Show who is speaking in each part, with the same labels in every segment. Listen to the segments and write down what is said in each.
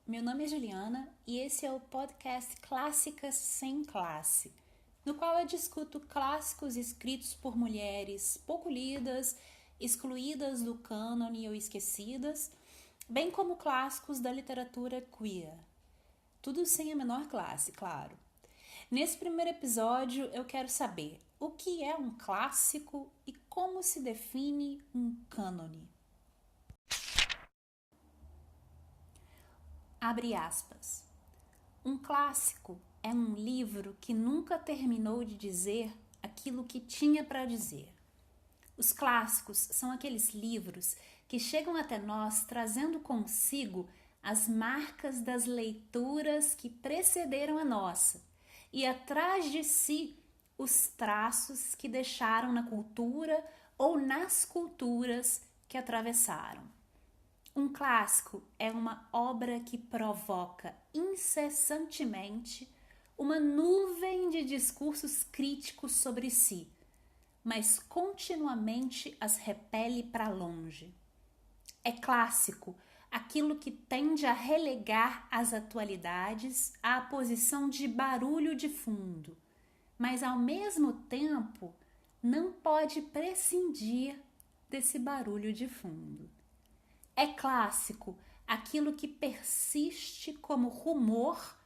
Speaker 1: Meu nome é Juliana e esse é o podcast Clássicas Sem Classe, no qual eu discuto clássicos escritos por mulheres pouco lidas, excluídas do cânone ou esquecidas, bem como clássicos da literatura queer. Tudo sem a menor classe, claro. Nesse primeiro episódio eu quero saber o que é um clássico e como se define um cânone. Abre aspas. Um clássico é um livro que nunca terminou de dizer aquilo que tinha para dizer. Os clássicos são aqueles livros que chegam até nós trazendo consigo as marcas das leituras que precederam a nossa e atrás de si os traços que deixaram na cultura ou nas culturas que atravessaram. Um clássico é uma obra que provoca incessantemente uma nuvem de discursos críticos sobre si, mas continuamente as repele para longe. É clássico aquilo que tende a relegar as atualidades à posição de barulho de fundo, mas ao mesmo tempo não pode prescindir desse barulho de fundo. É clássico aquilo que persiste como rumor,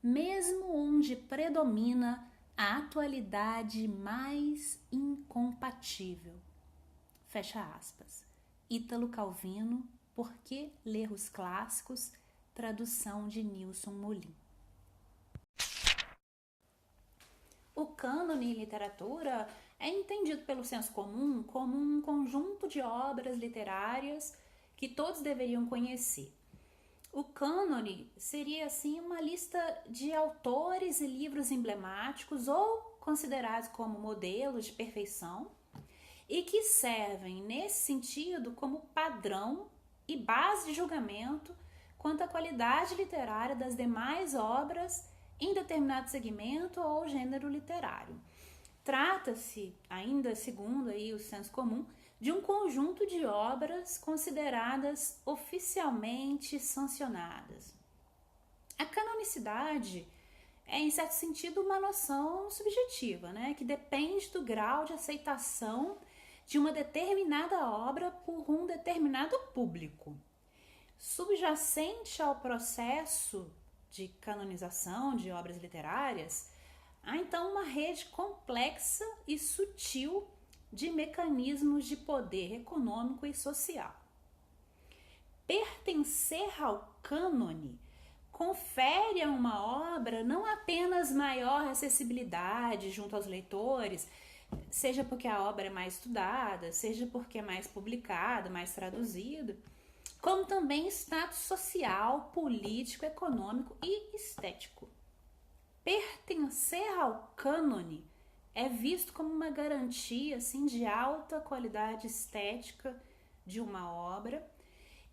Speaker 1: mesmo onde predomina a atualidade mais incompatível. Fecha aspas. Ítalo Calvino, Por que ler os clássicos? Tradução de Nilson Molim. O cânone em literatura é entendido pelo senso comum como um conjunto de obras literárias que todos deveriam conhecer. O cânone seria assim uma lista de autores e livros emblemáticos ou considerados como modelos de perfeição e que servem nesse sentido como padrão e base de julgamento quanto à qualidade literária das demais obras em determinado segmento ou gênero literário. Trata-se, ainda segundo aí o senso comum, de um conjunto de obras consideradas oficialmente sancionadas. A canonicidade é, em certo sentido, uma noção subjetiva, né, que depende do grau de aceitação de uma determinada obra por um determinado público. Subjacente ao processo de canonização de obras literárias, há então uma rede complexa e sutil de mecanismos de poder econômico e social. Pertencer ao cânone confere a uma obra não apenas maior acessibilidade junto aos leitores, seja porque a obra é mais estudada, seja porque é mais publicada, mais traduzida, como também status social, político, econômico e estético. Pertencer ao cânone é visto como uma garantia assim, de alta qualidade estética de uma obra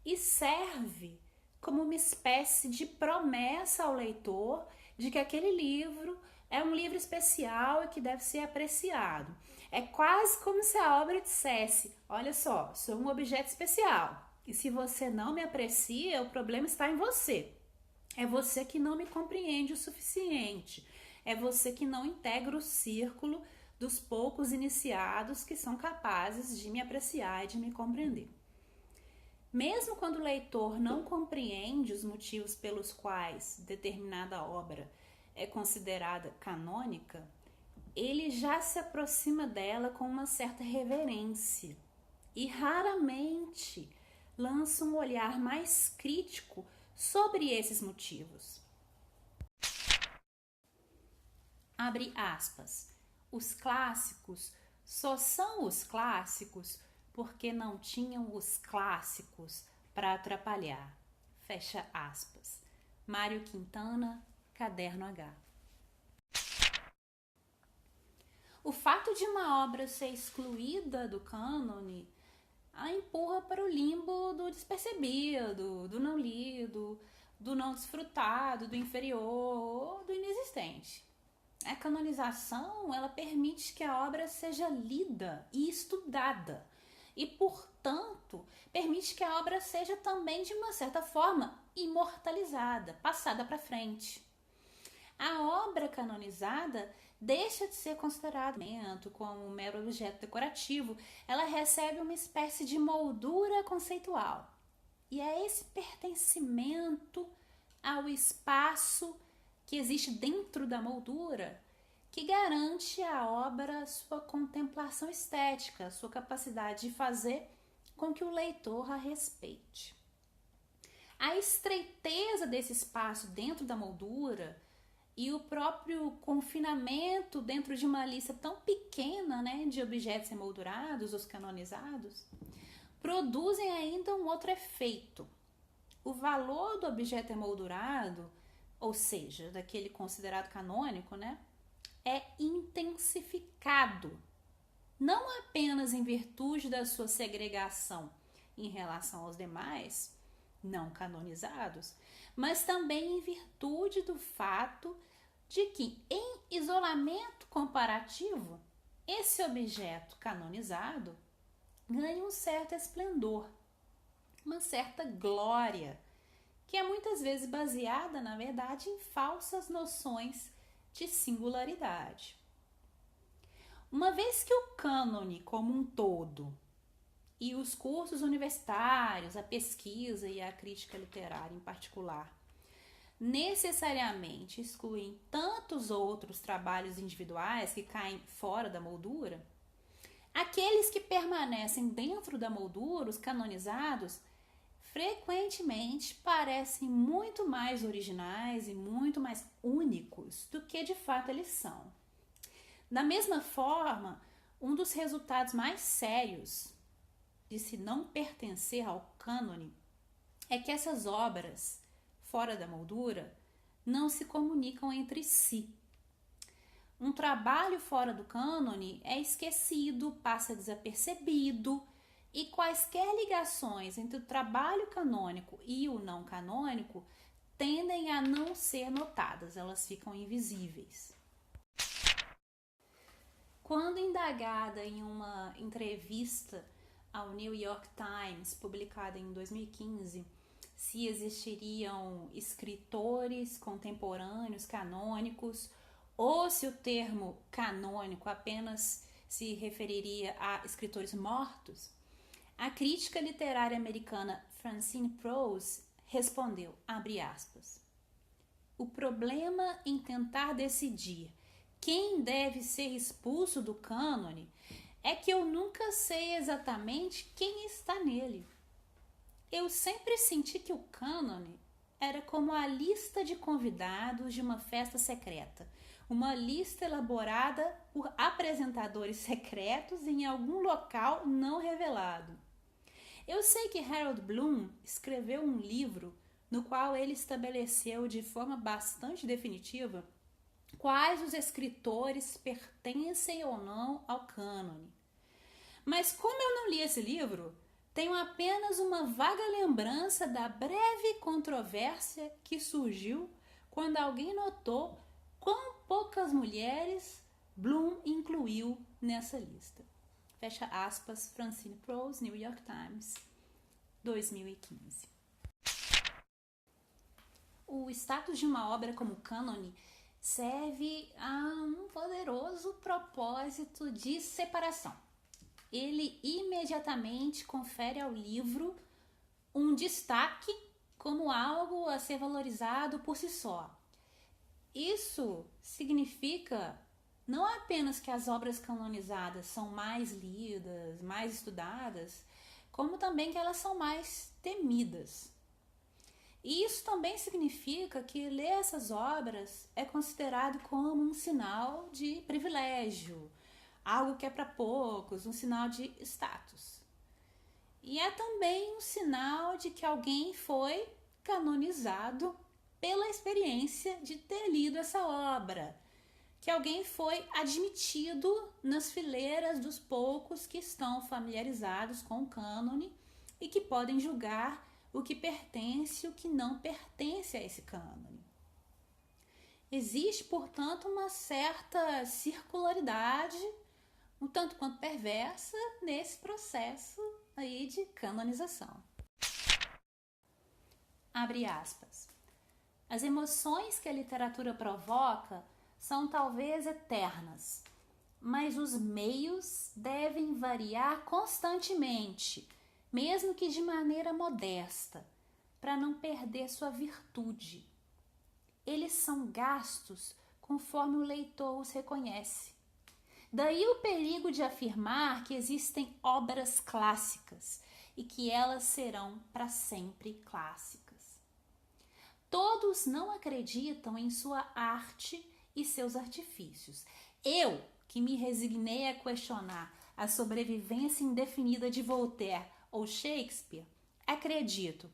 Speaker 1: e serve como uma espécie de promessa ao leitor de que aquele livro é um livro especial e que deve ser apreciado. É quase como se a obra dissesse: olha só, sou um objeto especial e se você não me aprecia, o problema está em você. É você que não me compreende o suficiente. É você que não integra o círculo dos poucos iniciados que são capazes de me apreciar e de me compreender. Mesmo quando o leitor não compreende os motivos pelos quais determinada obra é considerada canônica, ele já se aproxima dela com uma certa reverência e raramente lança um olhar mais crítico sobre esses motivos. Abre aspas. Os clássicos só são os clássicos porque não tinham os clássicos para atrapalhar. Fecha aspas. Mário Quintana, Caderno H. O fato de uma obra ser excluída do cânone a empurra para o limbo do despercebido, do não lido, do não desfrutado, do inferior ou do inexistente. A canonização, ela permite que a obra seja lida e estudada e, portanto, permite que a obra seja também, de uma certa forma, imortalizada, passada para frente. A obra canonizada deixa de ser considerada como um mero objeto decorativo, ela recebe uma espécie de moldura conceitual. E é esse pertencimento ao espaço que existe dentro da moldura que garante à obra sua contemplação estética, sua capacidade de fazer com que o leitor a respeite. A estreiteza desse espaço dentro da moldura e o próprio confinamento dentro de uma lista tão pequena, né, de objetos emoldurados, os canonizados, produzem ainda um outro efeito. O valor do objeto emoldurado, ou seja, daquele considerado canônico, né, é intensificado, não apenas em virtude da sua segregação em relação aos demais não canonizados, mas também em virtude do fato de que, em isolamento comparativo, esse objeto canonizado ganha um certo esplendor, uma certa glória, que é muitas vezes baseada, na verdade, em falsas noções de singularidade. Uma vez que o cânone como um todo e os cursos universitários, a pesquisa e a crítica literária em particular, necessariamente excluem tantos outros trabalhos individuais que caem fora da moldura, aqueles que permanecem dentro da moldura, os canonizados, frequentemente parecem muito mais originais e muito mais únicos do que de fato eles são. Da mesma forma, um dos resultados mais sérios de se não pertencer ao cânone é que essas obras, fora da moldura, não se comunicam entre si. Um trabalho fora do cânone é esquecido, passa desapercebido, e quaisquer ligações entre o trabalho canônico e o não canônico tendem a não ser notadas, elas ficam invisíveis. Quando indagada em uma entrevista ao New York Times, publicada em 2015, se existiriam escritores contemporâneos canônicos ou se o termo canônico apenas se referiria a escritores mortos, a crítica literária americana Francine Prose respondeu, abre aspas, o problema em tentar decidir quem deve ser expulso do cânone é que eu nunca sei exatamente quem está nele. Eu sempre senti que o cânone era como a lista de convidados de uma festa secreta, uma lista elaborada por apresentadores secretos em algum local não revelado. Eu sei que Harold Bloom escreveu um livro no qual ele estabeleceu de forma bastante definitiva quais os escritores pertencem ou não ao cânone. Mas como eu não li esse livro, tenho apenas uma vaga lembrança da breve controvérsia que surgiu quando alguém notou quão poucas mulheres Bloom incluiu nessa lista. Fecha aspas, Francine Prose, New York Times, 2015. O status de uma obra como cânone serve a um poderoso propósito de separação. Ele imediatamente confere ao livro um destaque como algo a ser valorizado por si só. Isso significa não apenas que as obras canonizadas são mais lidas, mais estudadas, como também que elas são mais temidas. E isso também significa que ler essas obras é considerado como um sinal de privilégio, algo que é para poucos, um sinal de status. E é também um sinal de que alguém foi canonizado pela experiência de ter lido essa obra, que alguém foi admitido nas fileiras dos poucos que estão familiarizados com o cânone e que podem julgar o que pertence e o que não pertence a esse cânone. Existe, portanto, uma certa circularidade, um tanto quanto perversa, nesse processo aí de canonização. Abre aspas. As emoções que a literatura provoca são talvez eternas, mas os meios devem variar constantemente, mesmo que de maneira modesta, para não perder sua virtude. Eles são gastos conforme o leitor os reconhece. Daí o perigo de afirmar que existem obras clássicas e que elas serão para sempre clássicas. Todos não acreditam em sua arte e seus artifícios. Eu, que me resignei a questionar a sobrevivência indefinida de Voltaire ou Shakespeare, acredito,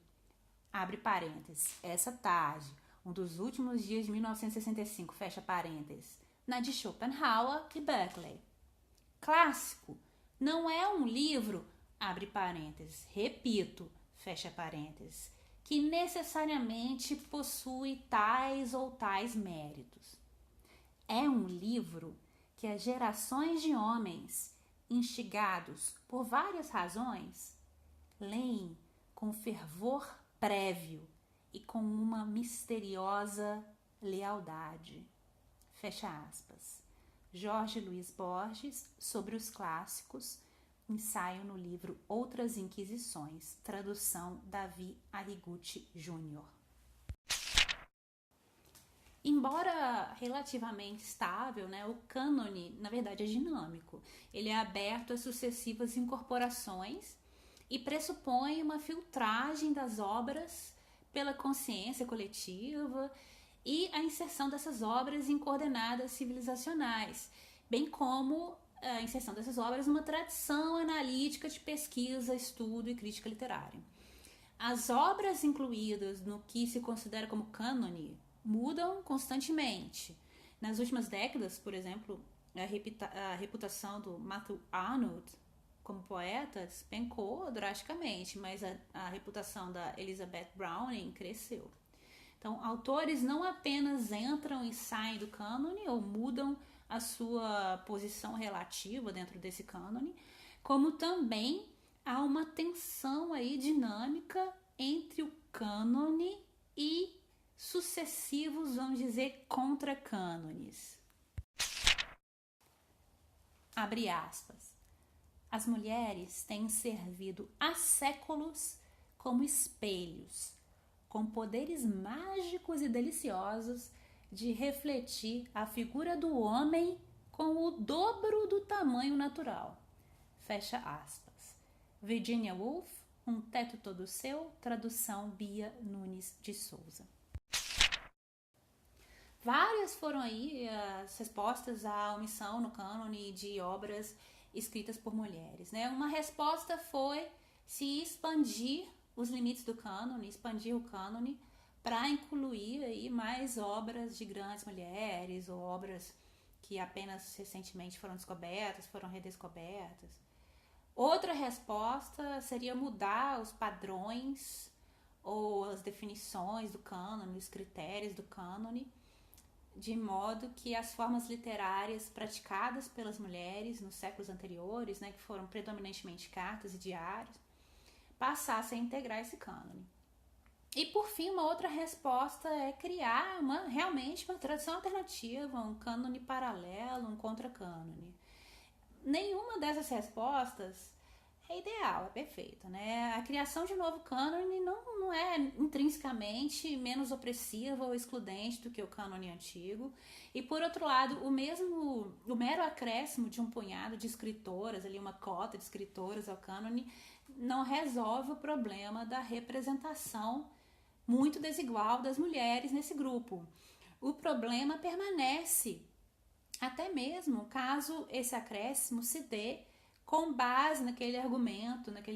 Speaker 1: abre parênteses, essa tarde, um dos últimos dias de 1965, fecha parênteses, na de Schopenhauer e Berkeley. Clássico não é um livro, abre parênteses, repito, fecha parênteses, que necessariamente possui tais ou tais méritos. É um livro que as gerações de homens, instigados por várias razões, leem com fervor prévio e com uma misteriosa lealdade. Fecha aspas. Jorge Luiz Borges, sobre os clássicos, ensaio no livro Outras Inquisições, tradução Davi Arrigucci Jr. Embora relativamente estável, o cânone, na verdade, é dinâmico. Ele é aberto a sucessivas incorporações e pressupõe uma filtragem das obras pela consciência coletiva e a inserção dessas obras em coordenadas civilizacionais, bem como a inserção dessas obras numa tradição analítica de pesquisa, estudo e crítica literária. As obras incluídas no que se considera como cânone mudam constantemente. Nas últimas décadas, por exemplo, a reputação do Matthew Arnold como poeta despencou drasticamente, mas a reputação da Elizabeth Browning cresceu. Então, autores não apenas entram e saem do cânone ou mudam a sua posição relativa dentro desse cânone, como também há uma tensão aí dinâmica entre o cânone e sucessivos, vamos dizer, contra-cânones. Abre aspas. As mulheres têm servido há séculos como espelhos, com poderes mágicos e deliciosos de refletir a figura do homem com o dobro do tamanho natural. Fecha aspas. Virginia Woolf, Um Teto Todo Seu, tradução Bia Nunes de Souza. Várias foram aí as respostas à omissão no cânone de obras escritas por mulheres, Uma resposta foi se expandir os limites do cânone, expandir o cânone para incluir aí mais obras de grandes mulheres ou obras que apenas recentemente foram descobertas, foram redescobertas. Outra resposta seria mudar os padrões ou as definições do cânone, os critérios do cânone, de modo que as formas literárias praticadas pelas mulheres nos séculos anteriores, que foram predominantemente cartas e diários, passassem a integrar esse cânone. E, por fim, uma outra resposta é criar realmente uma tradição alternativa, um cânone paralelo, um contra-cânone. Nenhuma dessas respostas é ideal, é perfeita, A criação de um novo cânone não é intrinsecamente menos opressiva ou excludente do que o cânone antigo. E, por outro lado, o mero acréscimo de um punhado de escritoras, ali uma cota de escritoras ao cânone, não resolve o problema da representação muito desigual das mulheres nesse grupo. O problema permanece, até mesmo caso esse acréscimo se dê com base naquele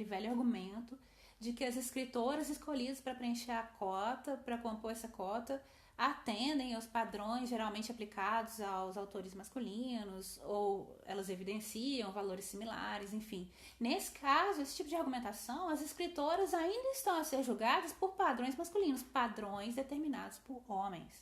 Speaker 1: velho argumento, de que as escritoras escolhidas para preencher a cota, para compor essa cota, atendem aos padrões geralmente aplicados aos autores masculinos, ou elas evidenciam valores similares, enfim. Nesse caso, esse tipo de argumentação, as escritoras ainda estão a ser julgadas por padrões masculinos, padrões determinados por homens.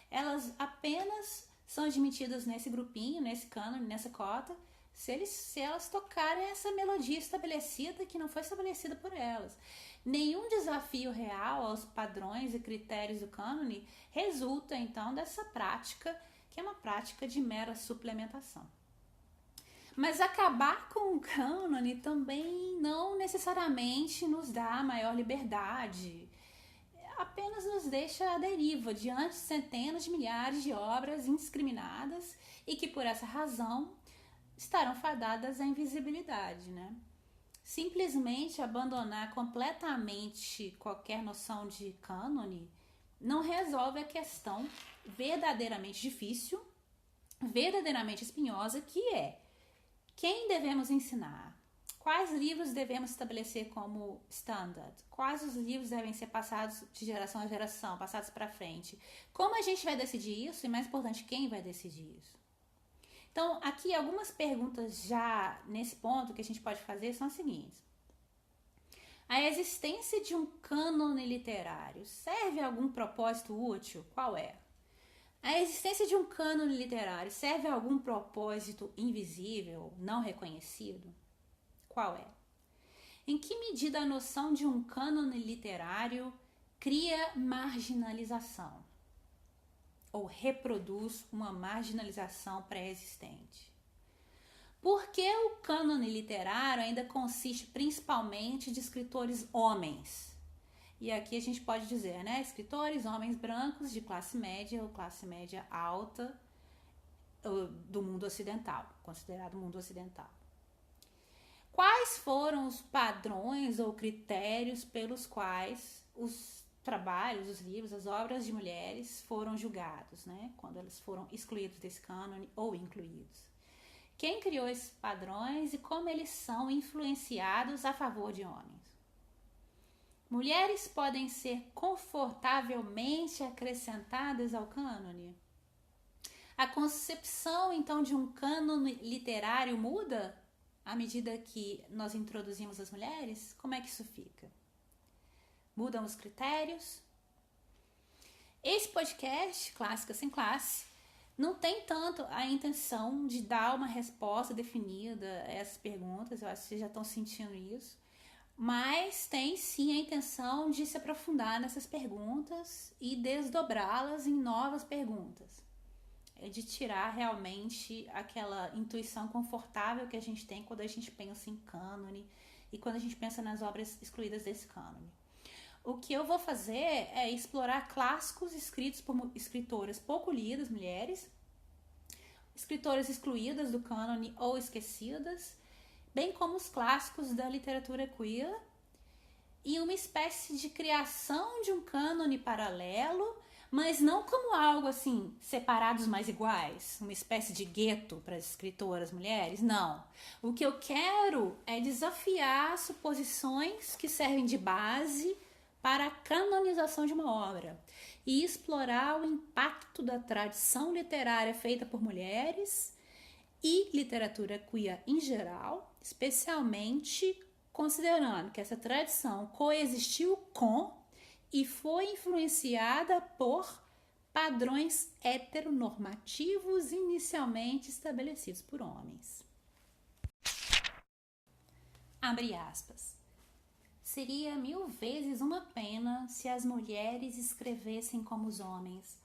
Speaker 1: Elas apenas são admitidas nesse grupinho, nesse cânone, nessa cota, se elas tocarem essa melodia estabelecida que não foi estabelecida por elas. Nenhum desafio real aos padrões e critérios do cânone resulta, então, dessa prática, que é uma prática de mera suplementação. Mas acabar com o cânone também não necessariamente nos dá maior liberdade, apenas nos deixa à deriva diante de centenas de milhares de obras indiscriminadas e que, por essa razão, estarão fadadas à invisibilidade, né? Simplesmente abandonar completamente qualquer noção de cânone não resolve a questão verdadeiramente difícil, verdadeiramente espinhosa, que é: quem devemos ensinar? Quais livros devemos estabelecer como standard? Quais os livros devem ser passados de geração a geração, passados para frente? Como a gente vai decidir isso? E mais importante, quem vai decidir isso? Então, aqui algumas perguntas já nesse ponto que a gente pode fazer são as seguintes. A existência de um cânone literário serve a algum propósito útil? Qual é? A existência de um cânone literário serve a algum propósito invisível, não reconhecido? Qual é? Em que medida a noção de um cânone literário cria marginalização ou reproduz uma marginalização pré-existente? Por que o cânone literário ainda consiste principalmente de escritores homens? E aqui a gente pode dizer, né, escritores homens brancos de classe média ou classe média alta do mundo ocidental, considerado mundo ocidental. Quais foram os padrões ou critérios pelos quais os trabalhos, os livros, as obras de mulheres foram julgados, né? Quando eles foram excluídos desse cânone ou incluídos? Quem criou esses padrões e como eles são influenciados a favor de homens? Mulheres podem ser confortavelmente acrescentadas ao cânone? A concepção, então, de um cânone literário muda à medida que nós introduzimos as mulheres? Como é que isso fica? Mudam os critérios? Esse podcast, Clássica Sem Classe, não tem tanto a intenção de dar uma resposta definida a essas perguntas, eu acho que vocês já estão sentindo isso, mas tem sim a intenção de se aprofundar nessas perguntas e desdobrá-las em novas perguntas. É de tirar realmente aquela intuição confortável que a gente tem quando a gente pensa em cânone e quando a gente pensa nas obras excluídas desse cânone. O que eu vou fazer é explorar clássicos escritos por escritoras pouco lidas, mulheres, escritoras excluídas do cânone ou esquecidas, bem como os clássicos da literatura queer, e uma espécie de criação de um cânone paralelo, mas não como algo assim, separados mas iguais, uma espécie de gueto para as escritoras mulheres, não. O que eu quero é desafiar suposições que servem de base para a canonização de uma obra e explorar o impacto da tradição literária feita por mulheres e literatura queer em geral, especialmente considerando que essa tradição coexistiu com e foi influenciada por padrões heteronormativos inicialmente estabelecidos por homens. Abre aspas. Seria 1000 vezes uma pena se as mulheres escrevessem como os homens,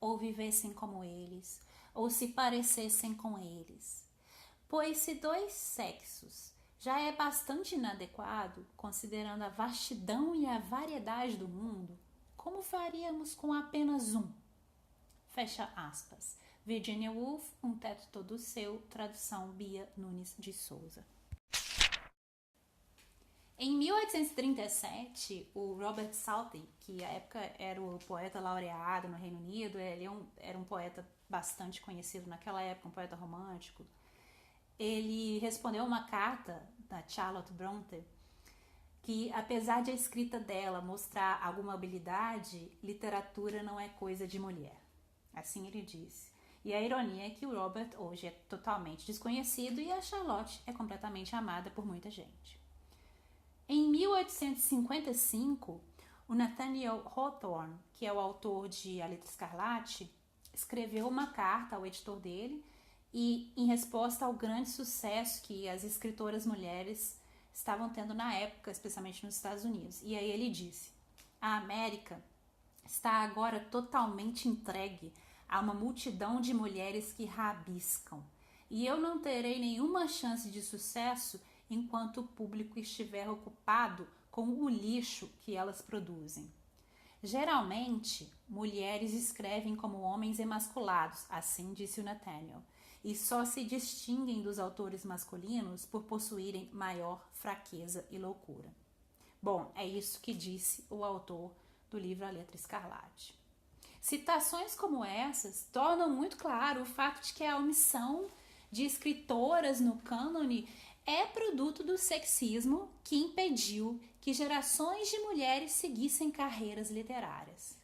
Speaker 1: ou vivessem como eles, ou se parecessem com eles. Pois se 2 sexos já é bastante inadequado, considerando a vastidão e a variedade do mundo, como faríamos com apenas um? Fecha aspas. Virginia Woolf, Um Teto Todo Seu, tradução Bia Nunes de Souza. Em 1837, o Robert Southey, que à época era o poeta laureado no Reino Unido, ele era um poeta bastante conhecido naquela época, um poeta romântico, ele respondeu uma carta da Charlotte Brontë que, apesar de a escrita dela mostrar alguma habilidade, literatura não é coisa de mulher. Assim ele disse. E a ironia é que o Robert hoje é totalmente desconhecido e a Charlotte é completamente amada por muita gente. Em 1855, o Nathaniel Hawthorne, que é o autor de A Letra Escarlate, escreveu uma carta ao editor dele e em resposta ao grande sucesso que as escritoras mulheres estavam tendo na época, especialmente nos Estados Unidos. E aí ele disse: a América está agora totalmente entregue a uma multidão de mulheres que rabiscam, e eu não terei nenhuma chance de sucesso enquanto o público estiver ocupado com o lixo que elas produzem. Geralmente, mulheres escrevem como homens emasculados, assim disse o Nathaniel, e só se distinguem dos autores masculinos por possuírem maior fraqueza e loucura. Bom, é isso que disse o autor do livro A Letra Escarlate. Citações como essas tornam muito claro o fato de que a omissão de escritoras no cânone é produto do sexismo que impediu que gerações de mulheres seguissem carreiras literárias.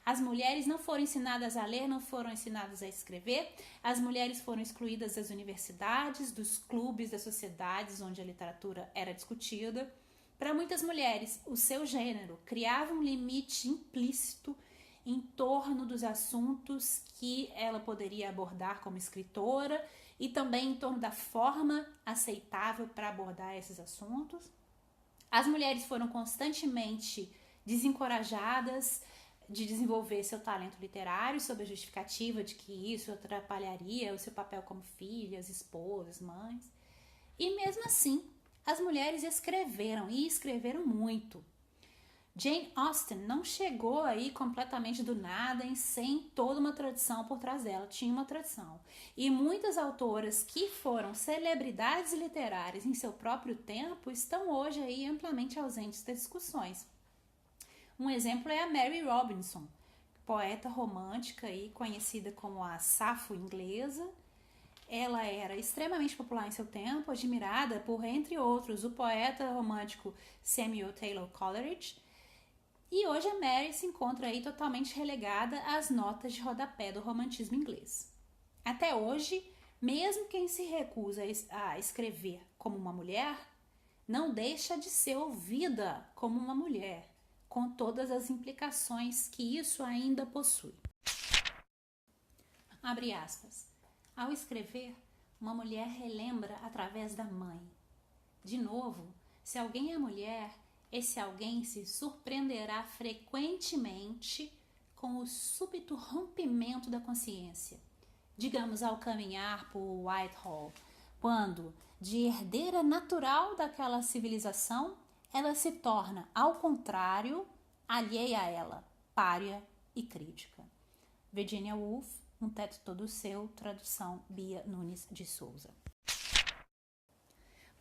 Speaker 1: As mulheres não foram ensinadas a ler, não foram ensinadas a escrever, as mulheres foram excluídas das universidades, dos clubes, das sociedades onde a literatura era discutida. Para muitas mulheres, o seu gênero criava um limite implícito em torno dos assuntos que ela poderia abordar como escritora e também em torno da forma aceitável para abordar esses assuntos. As mulheres foram constantemente desencorajadas de desenvolver seu talento literário sob a justificativa de que isso atrapalharia o seu papel como filhas, esposas, mães. E mesmo assim, as mulheres escreveram e escreveram muito. Jane Austen não chegou aí completamente do nada e sem toda uma tradição por trás dela, tinha uma tradição. E muitas autoras que foram celebridades literárias em seu próprio tempo estão hoje aí amplamente ausentes das discussões. Um exemplo é a Mary Robinson, poeta romântica e conhecida como a Safo inglesa. Ela era extremamente popular em seu tempo, admirada por, entre outros, o poeta romântico Samuel Taylor Coleridge. E hoje a Mary se encontra aí totalmente relegada às notas de rodapé do romantismo inglês. Até hoje, mesmo quem se recusa a escrever como uma mulher, não deixa de ser ouvida como uma mulher, com todas as implicações que isso ainda possui. Abre aspas. Ao escrever, uma mulher relembra através da mãe. De novo, se alguém é mulher, esse alguém se surpreenderá frequentemente com o súbito rompimento da consciência. Digamos, ao caminhar por Whitehall, quando, de herdeira natural daquela civilização, ela se torna, ao contrário, alheia a ela, pária e crítica. Virginia Woolf, Um Teto Todo Seu, tradução Bia Nunes de Souza.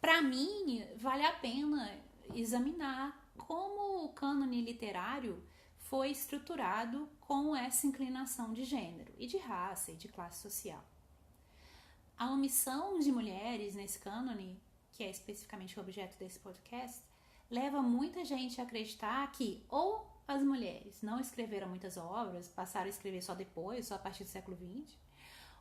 Speaker 1: Para mim, vale a pena examinar como o cânone literário foi estruturado com essa inclinação de gênero e de raça e de classe social. A omissão de mulheres nesse cânone, que é especificamente o objeto desse podcast, leva muita gente a acreditar que ou as mulheres não escreveram muitas obras, passaram a escrever só depois, só a partir do século XX,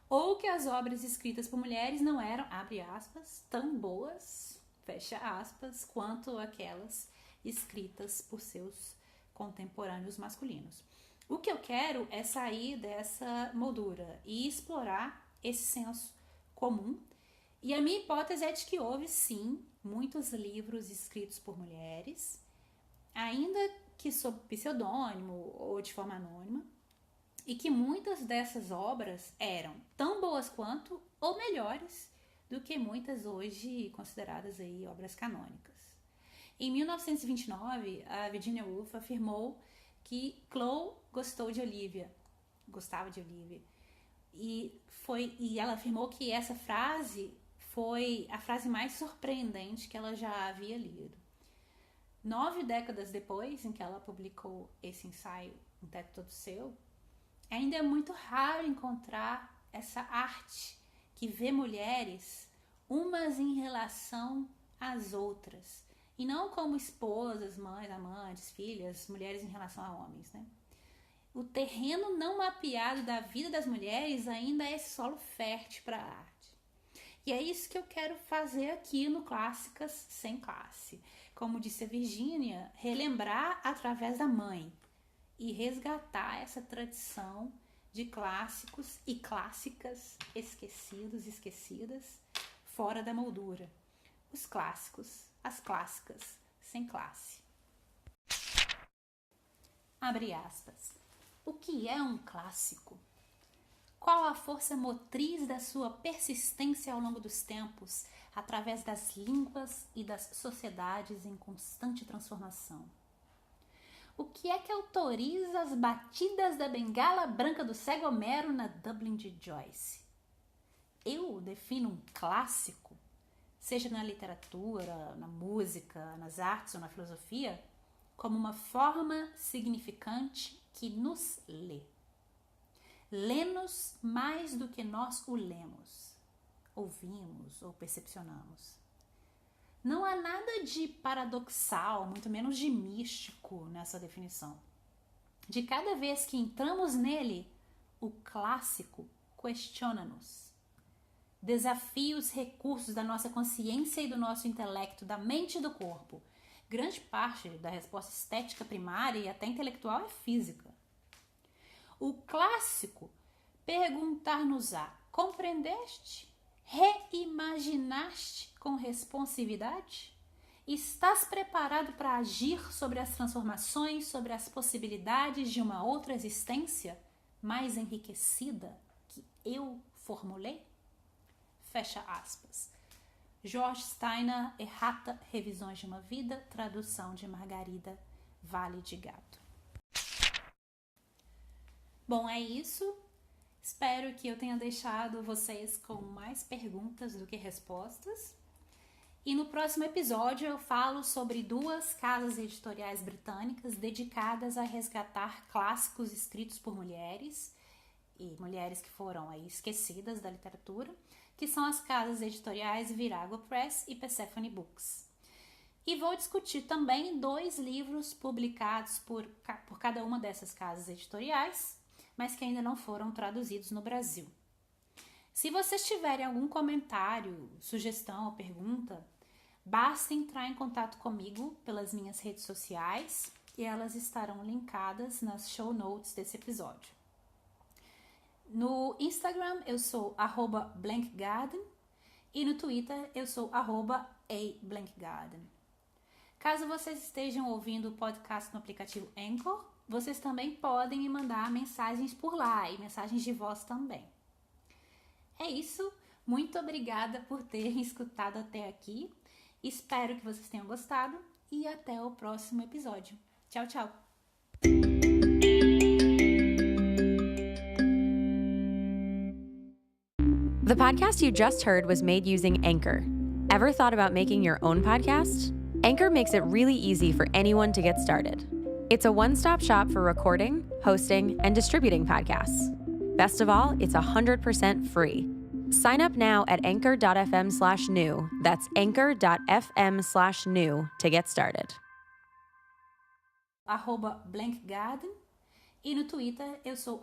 Speaker 1: ou que as obras escritas por mulheres não eram, abre aspas, tão boas, fecha aspas, quanto aquelas escritas por seus contemporâneos masculinos. O que eu quero é sair dessa moldura e explorar esse senso comum. E a minha hipótese é de que houve, sim, muitos livros escritos por mulheres, ainda que sob pseudônimo ou de forma anônima, e que muitas dessas obras eram tão boas quanto ou melhores do que muitas hoje consideradas aí obras canônicas. Em 1929, a Virginia Woolf afirmou que Chloe gostava de Olivia, e ela afirmou que essa frase foi a frase mais surpreendente que ela já havia lido. 9 décadas depois, em que ela publicou esse ensaio, Um Teto Todo Seu, ainda é muito raro encontrar essa arte que vê mulheres umas em relação às outras, e não como esposas, mães, amantes, filhas, mulheres em relação a homens, né? O terreno não mapeado da vida das mulheres ainda é esse solo fértil para a arte. E é isso que eu quero fazer aqui no Clássicas Sem Classe. Como disse a Virginia, relembrar através da mãe e resgatar essa tradição de clássicos e clássicas esquecidos e esquecidas fora da moldura. Os clássicos, as clássicas sem classe. Abre aspas. O que é um clássico? Qual a força motriz da sua persistência ao longo dos tempos, através das línguas e das sociedades em constante transformação? O que é que autoriza as batidas da bengala branca do cego Homero na Dublin de Joyce? Eu defino um clássico, seja na literatura, na música, nas artes ou na filosofia, como uma forma significante que nos lê. Lê-nos mais do que nós o lemos, ouvimos ou percepcionamos. Não há nada de paradoxal, muito menos de místico nessa definição. De cada vez que entramos nele, o clássico questiona-nos. Desafia os recursos da nossa consciência e do nosso intelecto, da mente e do corpo. Grande parte da resposta estética primária e até intelectual é física. O clássico perguntar-nos-á: compreendeste? Reimaginaste com responsividade? Estás preparado para agir sobre as transformações, sobre as possibilidades de uma outra existência mais enriquecida que eu formulei? Fecha aspas. George Steiner, Errata, Revisões de uma Vida, tradução de Margarida Vale de Gato. Bom, é isso. Espero que eu tenha deixado vocês com mais perguntas do que respostas. E no próximo episódio eu falo sobre 2 casas editoriais britânicas dedicadas a resgatar clássicos escritos por mulheres e mulheres que foram aí esquecidas da literatura, que são as casas editoriais Virago Press e Persephone Books. E vou discutir também 2 livros publicados por cada uma dessas casas editoriais, mas que ainda não foram traduzidos no Brasil. Se vocês tiverem algum comentário, sugestão ou pergunta, basta entrar em contato comigo pelas minhas redes sociais e elas estarão linkadas nas show notes desse episódio. No Instagram eu sou @blankgarden e no Twitter eu sou @ablankgarden. Caso vocês estejam ouvindo o podcast no aplicativo Anchor, vocês também podem me mandar mensagens por lá e mensagens de voz também. É isso, muito obrigada por terem escutado até aqui. Espero que vocês tenham gostado e até o próximo episódio. Tchau, tchau!
Speaker 2: The podcast you just heard was made using Anchor. Ever thought about making your own podcast? Anchor makes it really easy for anyone to get started. It's a one-stop shop for recording, hosting, and distributing podcasts. Best of all, it's 100% free. Sign up now at anchor.fm/new. That's anchor.fm/new to get started.
Speaker 1: @blankgarden e no Twitter eu sou